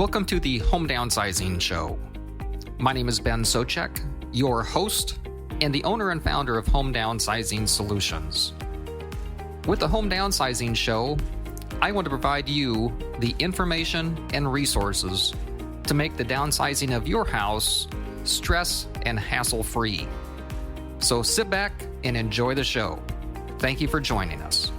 Welcome to the Home Downsizing Show. My name is Ben Souchek, your host and the owner and founder of Home Downsizing Solutions. With the Home Downsizing Show, I want to provide you the information and resources to make the downsizing of your house stress and hassle-free. So sit back and enjoy the show. Thank you for joining us.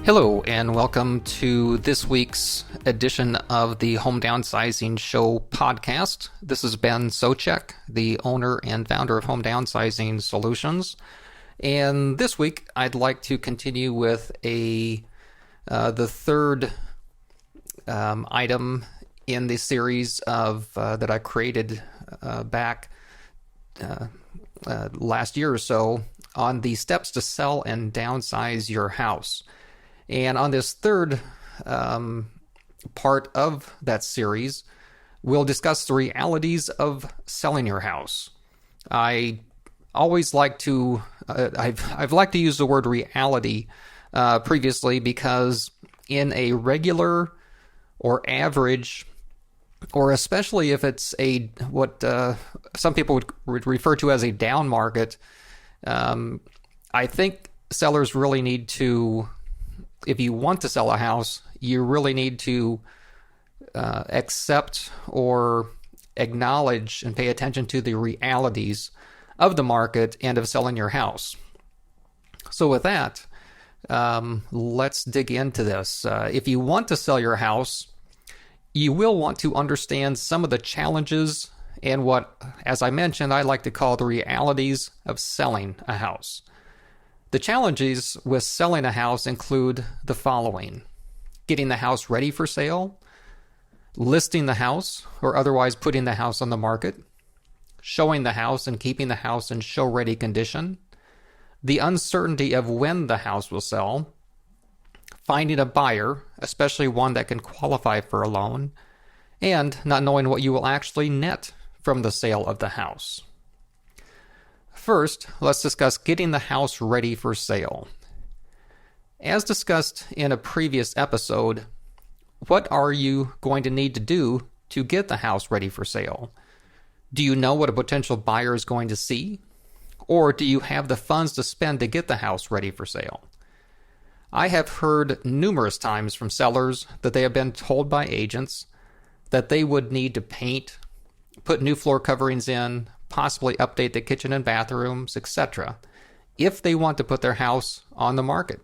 Hello, and welcome to this week's edition of the Home Downsizing Show podcast. This is Ben Souchek, the owner and founder of Home Downsizing Solutions. And this week, I'd like to continue with the third item in the series of that I created back last year or so on the steps to sell and downsize your house. And on this third part of that series, we'll discuss the realities of selling your house. I always like to, I've liked to use the word reality previously because in a regular or average, or especially if it's what some people would refer to as a down market, I think sellers really need to, if you want to sell a house, you really need to accept or acknowledge and pay attention to the realities of the market and of selling your house. So with that, let's dig into this. If you want to sell your house, you will want to understand some of the challenges and what, as I mentioned, I like to call the realities of selling a house. The challenges with selling a house include the following: getting the house ready for sale, listing the house or otherwise putting the house on the market, showing the house and keeping the house in show-ready condition, the uncertainty of when the house will sell, finding a buyer, especially one that can qualify for a loan, and not knowing what you will actually net from the sale of the house. First, let's discuss getting the house ready for sale. As discussed in a previous episode, what are you going to need to do to get the house ready for sale? Do you know what a potential buyer is going to see? Or do you have the funds to spend to get the house ready for sale? I have heard numerous times from sellers that they have been told by agents that they would need to paint, put new floor coverings in, possibly update the kitchen and bathrooms, etc., if they want to put their house on the market.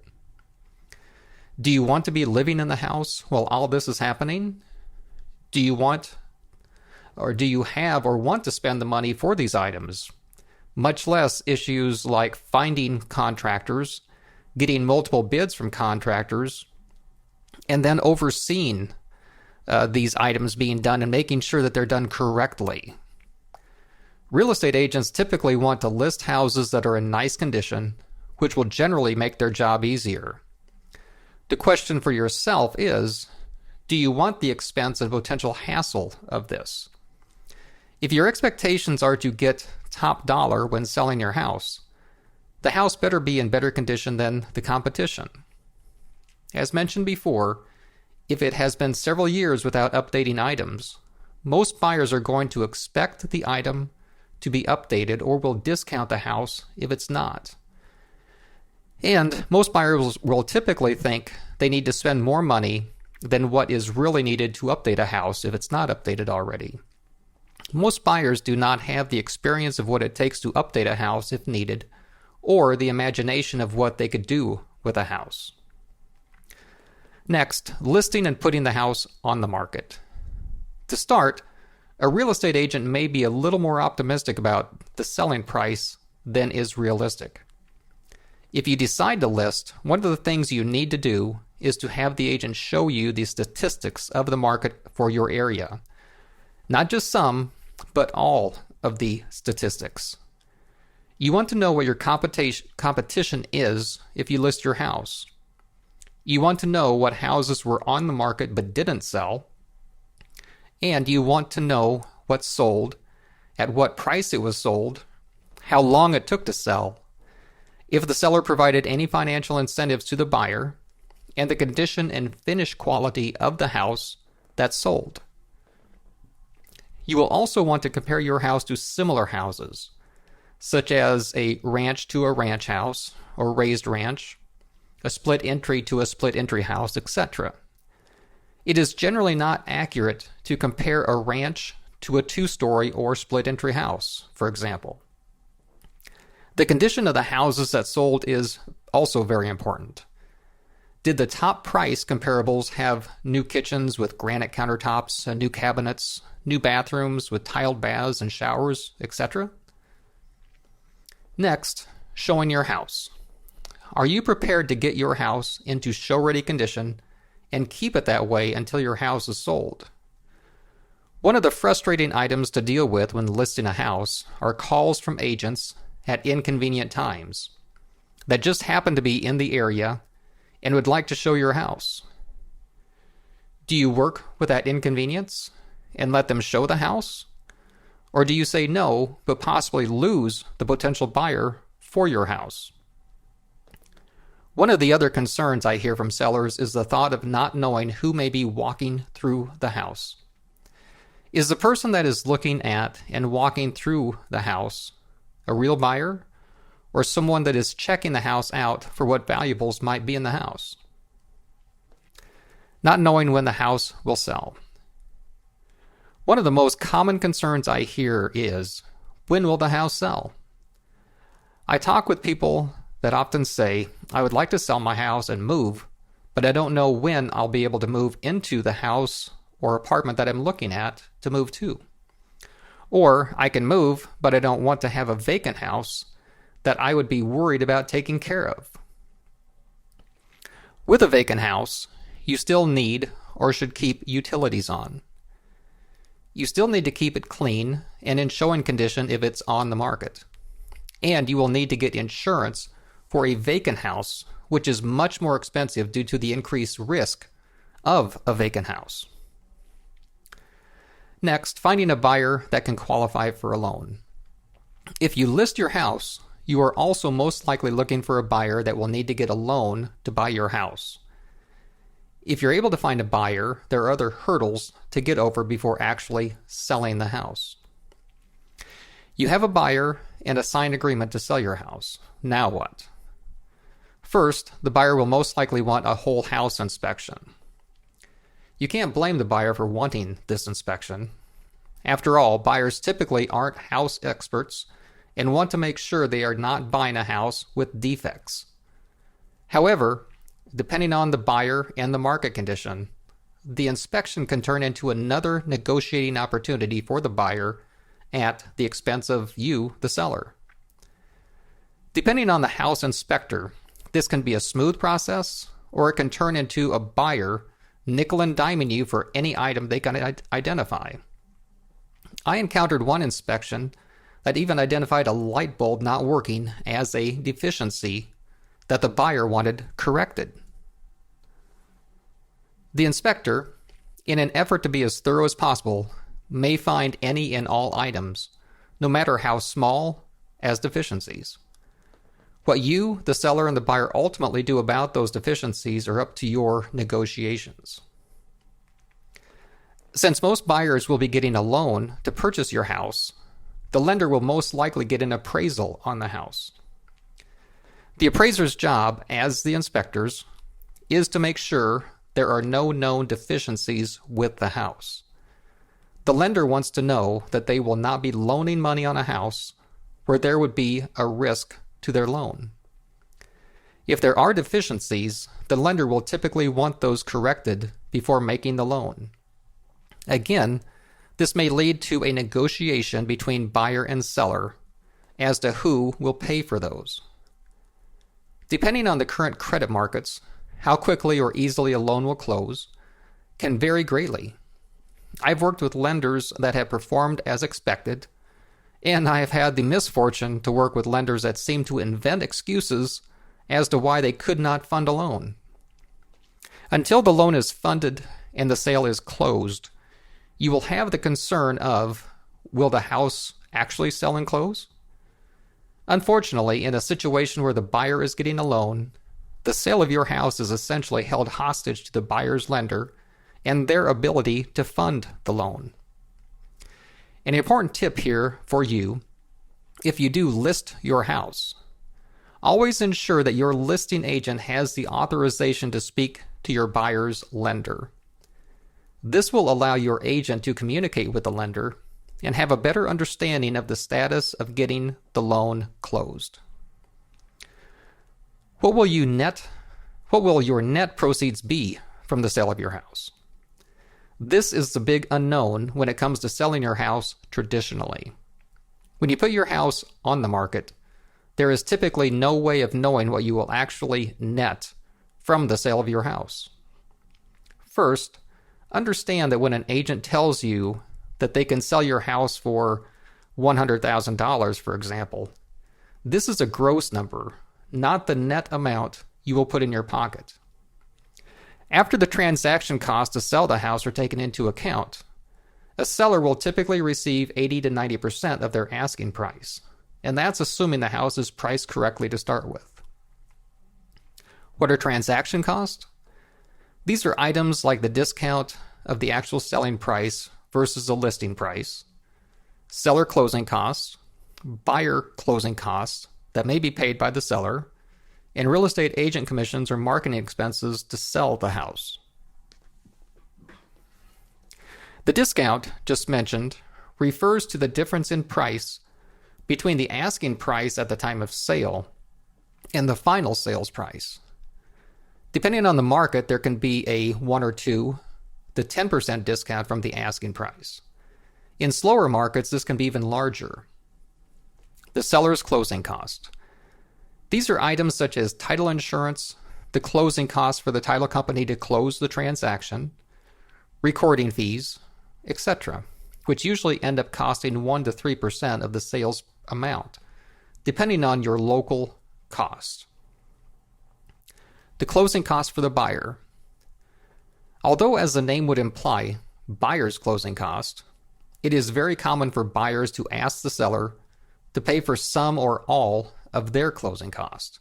Do you want to be living in the house while all this is happening? Do you have or want to spend the money for these items? Much less issues like finding contractors, getting multiple bids from contractors, and then overseeing these items being done and making sure that they're done correctly. Real estate agents typically want to list houses that are in nice condition, which will generally make their job easier. The question for yourself is, do you want the expense and potential hassle of this? If your expectations are to get top dollar when selling your house, the house better be in better condition than the competition. As mentioned before, if it has been several years without updating items, most buyers are going to expect the item to be updated or will discount the house if it's not. And most buyers will typically think they need to spend more money than what is really needed to update a house if it's not updated already. Most buyers do not have the experience of what it takes to update a house if needed, or the imagination of what they could do with a house. Next, listing and putting the house on the market. To start, a real estate agent may be a little more optimistic about the selling price than is realistic. If you decide to list, one of the things you need to do is to have the agent show you the statistics of the market for your area. Not just some, but all of the statistics. You want to know what your competition is if you list your house. You want to know what houses were on the market but didn't sell. And you want to know what sold, at what price it was sold, how long it took to sell, if the seller provided any financial incentives to the buyer, and the condition and finish quality of the house that's sold. You will also want to compare your house to similar houses, such as a ranch to a ranch house or raised ranch, a split entry to a split entry house, etc. It is generally not accurate to compare a ranch to a two-story or split entry house, for example. The condition of the houses that sold is also very important. Did the top price comparables have new kitchens with granite countertops and new cabinets, new bathrooms with tiled baths and showers, etc.? Next, showing your house. Are you prepared to get your house into show-ready condition and keep it that way until your house is sold? One of the frustrating items to deal with when listing a house are calls from agents at inconvenient times that just happen to be in the area and would like to show your house. Do you work with that inconvenience and let them show the house? Or do you say no, but possibly lose the potential buyer for your house? One of the other concerns I hear from sellers is the thought of not knowing who may be walking through the house. Is the person that is looking at and walking through the house a real buyer, or someone that is checking the house out for what valuables might be in the house? Not knowing when the house will sell. One of the most common concerns I hear is, when will the house sell? I talk with people that often say, I would like to sell my house and move, but I don't know when I'll be able to move into the house or apartment that I'm looking at to move to. Or I can move, but I don't want to have a vacant house that I would be worried about taking care of. With a vacant house, you still need or should keep utilities on. You still need to keep it clean and in showing condition if it's on the market. And you will need to get insurance for a vacant house, which is much more expensive due to the increased risk of a vacant house. Next, finding a buyer that can qualify for a loan. If you list your house, you are also most likely looking for a buyer that will need to get a loan to buy your house. If you're able to find a buyer, there are other hurdles to get over before actually selling the house. You have a buyer and a signed agreement to sell your house. Now what? First, the buyer will most likely want a whole house inspection. You can't blame the buyer for wanting this inspection. After all, buyers typically aren't house experts and want to make sure they are not buying a house with defects. However, depending on the buyer and the market condition, the inspection can turn into another negotiating opportunity for the buyer at the expense of you, the seller. Depending on the house inspector, this can be a smooth process, or it can turn into a buyer nickel and diming you for any item they can identify. I encountered one inspection that even identified a light bulb not working as a deficiency that the buyer wanted corrected. The inspector, in an effort to be as thorough as possible, may find any and all items, no matter how small, as deficiencies. What you, the seller, and the buyer ultimately do about those deficiencies are up to your negotiations. Since most buyers will be getting a loan to purchase your house, the lender will most likely get an appraisal on the house. The appraiser's job, as the inspector's, is to make sure there are no known deficiencies with the house. The lender wants to know that they will not be loaning money on a house where there would be a risk to their loan. If there are deficiencies, the lender will typically want those corrected before making the loan. Again, this may lead to a negotiation between buyer and seller as to who will pay for those. Depending on the current credit markets, how quickly or easily a loan will close can vary greatly. I've worked with lenders that have performed as expected, and I have had the misfortune to work with lenders that seem to invent excuses as to why they could not fund a loan. Until the loan is funded and the sale is closed, you will have the concern of, will the house actually sell and close? Unfortunately, in a situation where the buyer is getting a loan, the sale of your house is essentially held hostage to the buyer's lender and their ability to fund the loan. An important tip here for you, if you do list your house, always ensure that your listing agent has the authorization to speak to your buyer's lender. This will allow your agent to communicate with the lender and have a better understanding of the status of getting the loan closed. What will your net proceeds be from the sale of your house? This is the big unknown when it comes to selling your house traditionally. When you put your house on the market, there is typically no way of knowing what you will actually net from the sale of your house. First, understand that when an agent tells you that they can sell your house for $100,000, for example, this is a gross number, not the net amount you will put in your pocket. After the transaction costs to sell the house are taken into account, a seller will typically receive 80 to 90% of their asking price, and that's assuming the house is priced correctly to start with. What are transaction costs? These are items like the discount of the actual selling price versus the listing price, seller closing costs, buyer closing costs that may be paid by the seller, and real estate agent commissions or marketing expenses to sell the house. The discount just mentioned refers to the difference in price between the asking price at the time of sale and the final sales price. Depending on the market, there can be a 1 or 2 to 10% discount from the asking price. In slower markets, this can be even larger. The seller's closing cost. These are items such as title insurance, the closing costs for the title company to close the transaction, recording fees, etc., which usually end up costing 1 to 3% of the sales amount, depending on your local cost. The closing cost for the buyer. Although, as the name would imply, buyer's closing cost, it is very common for buyers to ask the seller to pay for some or all of their closing costs.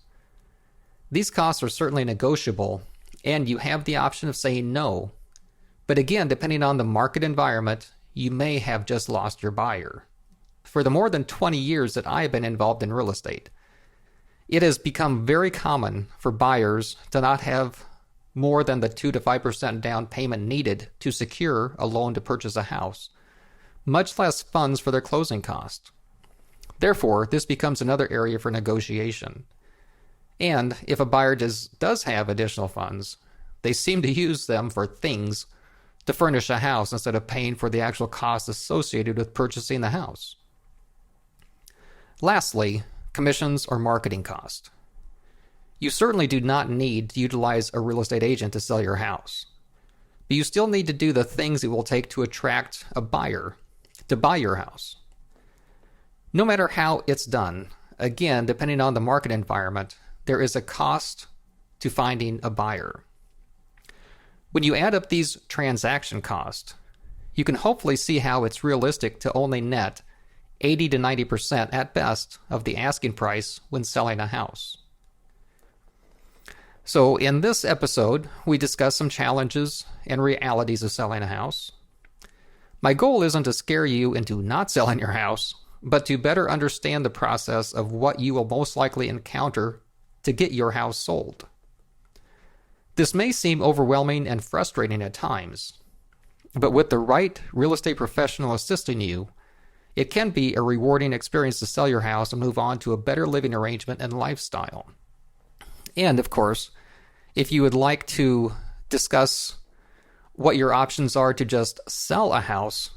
These costs are certainly negotiable, and you have the option of saying no. But again, depending on the market environment, you may have just lost your buyer. For the more than 20 years that I have been involved in real estate, it has become very common for buyers to not have more than the 2 to 5% down payment needed to secure a loan to purchase a house, much less funds for their closing costs. Therefore, this becomes another area for negotiation. And if a buyer does have additional funds, they seem to use them for things to furnish a house instead of paying for the actual costs associated with purchasing the house. Lastly, commissions or marketing cost. You certainly do not need to utilize a real estate agent to sell your house, but you still need to do the things it will take to attract a buyer to buy your house. No matter how it's done, again, depending on the market environment, there is a cost to finding a buyer. When you add up these transaction costs, you can hopefully see how it's realistic to only net 80 to 90% at best of the asking price when selling a house. So in this episode, we discuss some challenges and realities of selling a house. My goal isn't to scare you into not selling your house, but to better understand the process of what you will most likely encounter to get your house sold. This may seem overwhelming and frustrating at times, but with the right real estate professional assisting you, it can be a rewarding experience to sell your house and move on to a better living arrangement and lifestyle. And of course, if you would like to discuss what your options are to just sell a house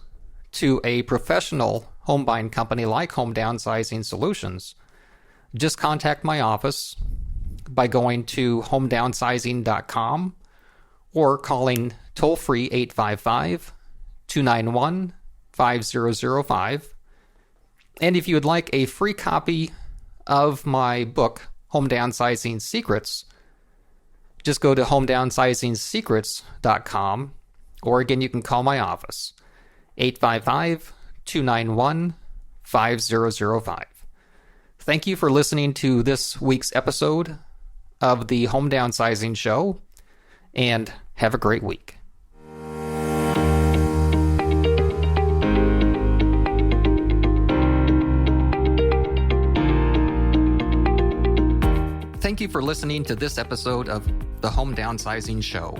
to a professional home buying company like Home Downsizing Solutions, just contact my office by going to homedownsizing.com or calling toll-free 855-291-5005. And if you would like a free copy of my book, Home Downsizing Secrets, just go to homedownsizing-secrets.com, or again, you can call my office, 855-291-5005. Thank you for listening to this week's episode of the Home Downsizing Show, and have a great week. Thank you for listening to this episode of the Home Downsizing Show.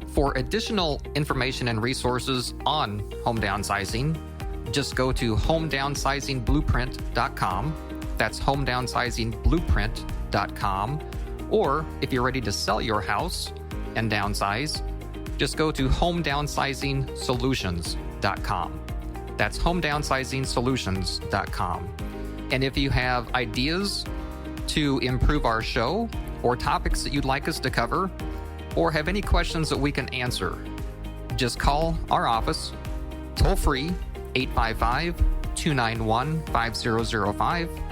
For additional information and resources on home downsizing, just go to homedownsizing.blueprint.com. That's homedownsizing.blueprint.com. Or if you're ready to sell your house and downsize, just go to homedownsizing That's homedownsizing And if you have ideas to improve our show, or topics that you'd like us to cover, or have any questions that we can answer, just call our office, toll free, 855-291-5005.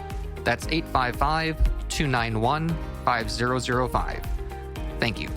That's 855-291-5005. Thank you.